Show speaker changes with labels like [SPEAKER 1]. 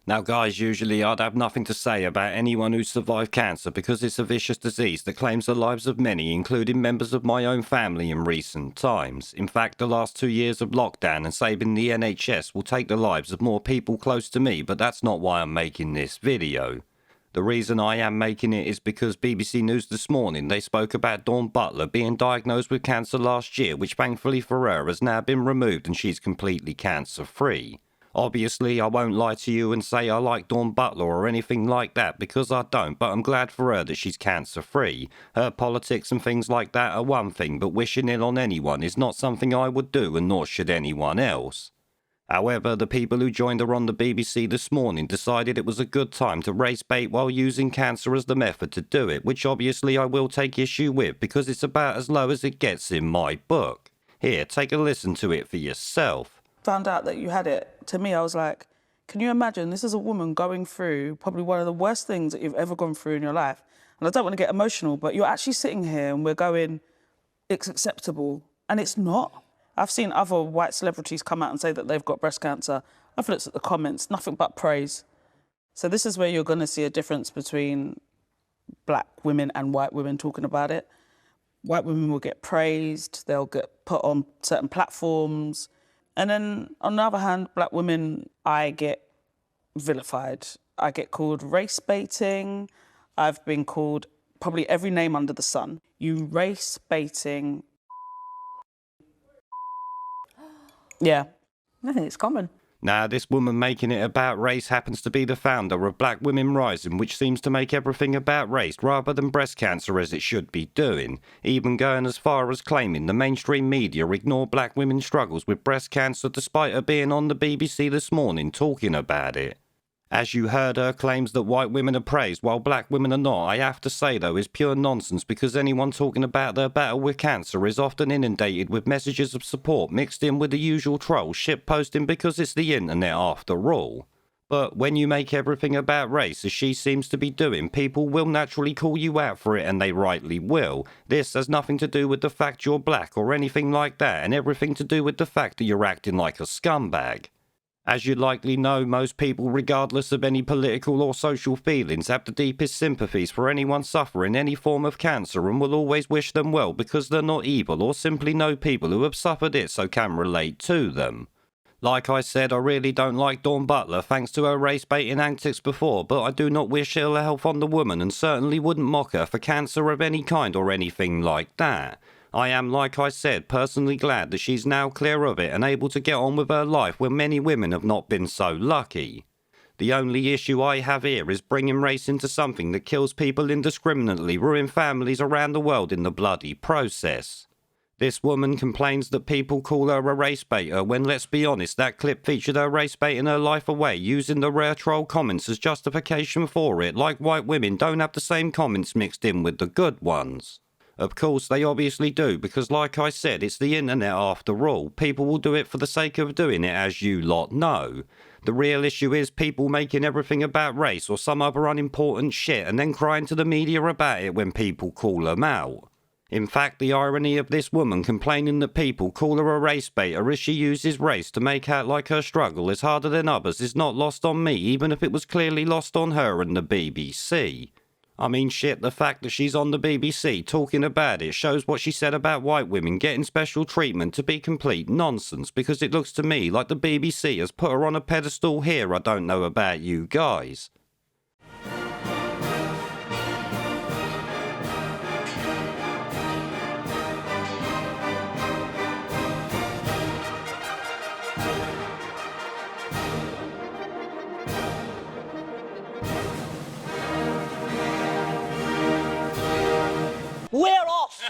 [SPEAKER 1] Now guys, usually I'd have nothing to say about anyone who's survived cancer because it's a vicious disease that claims the lives of many, including members of my own family in recent times. In fact, the last 2 years of lockdown and saving the NHS will take the lives of more people close to me, but that's not why I'm making this video. The reason I am making it is because BBC News this morning, they spoke about Dawn Butler being diagnosed with cancer last year, which thankfully for her has now been removed and she's completely cancer-free. Obviously, I won't lie to you and say I like Dawn Butler or anything like that, because I don't, but I'm glad for her that she's cancer-free. Her politics and things like that are one thing, but wishing ill on anyone is not something I would do, and nor should anyone else. However, the people who joined her on the BBC this morning decided it was a good time to race bait while using cancer as the method to do it, which obviously I will take issue with, because it's about as low as it gets in my book. Here, take a listen to it for yourself.
[SPEAKER 2] Found out that you had it, to me, I was like, can you imagine? This is a woman going through probably one of the worst things that you've ever gone through in your life. And I don't want to get emotional, but you're actually sitting here and we're going, it's acceptable. And it's not. I've seen other white celebrities come out and say that they've got breast cancer. I've looked at the comments, nothing but praise. So this is where you're going to see a difference between black women and white women talking about it. White women will get praised, they'll get put on certain platforms. And then, on the other hand, black women, I get vilified. I get called race baiting. I've been called probably every name under the sun. You race baiting. Yeah.
[SPEAKER 3] I think it's common.
[SPEAKER 1] Now, this woman making it about race happens to be the founder of Black Women Rising, which seems to make everything about race rather than breast cancer as it should be doing, even going as far as claiming the mainstream media ignore black women's struggles with breast cancer despite her being on the BBC this morning talking about it. As you heard, her claims that white women are praised while black women are not, I have to say though, is pure nonsense, because anyone talking about their battle with cancer is often inundated with messages of support mixed in with the usual troll shitposting because it's the internet after all. But when you make everything about race, as she seems to be doing, people will naturally call you out for it, and they rightly will. This has nothing to do with the fact you're black or anything like that, and everything to do with the fact that you're acting like a scumbag. As you likely know, most people, regardless of any political or social feelings, have the deepest sympathies for anyone suffering any form of cancer and will always wish them well because they're not evil or simply know people who have suffered it so can relate to them. Like I said, I really don't like Dawn Butler thanks to her race baiting antics before, but I do not wish ill health on the woman and certainly wouldn't mock her for cancer of any kind or anything like that. I am, like I said, personally glad that she's now clear of it and able to get on with her life where many women have not been so lucky. The only issue I have here is bringing race into something that kills people indiscriminately, ruin families around the world in the bloody process. This woman complains that people call her a race baiter when, let's be honest, that clip featured her race baiting her life away, using the rare troll comments as justification for it, like white women don't have the same comments mixed in with the good ones. Of course, they obviously do, because like I said, it's the internet after all. People will do it for the sake of doing it, as you lot know. The real issue is people making everything about race or some other unimportant shit and then crying to the media about it when people call them out. In fact, the irony of this woman complaining that people call her a race baiter as she uses race to make out like her struggle is harder than others is not lost on me, even if it was clearly lost on her and the BBC. I mean, shit, the fact that she's on the BBC talking about it shows what she said about white women getting special treatment to be complete nonsense, because it looks to me like the BBC has put her on a pedestal here. I don't know about you guys.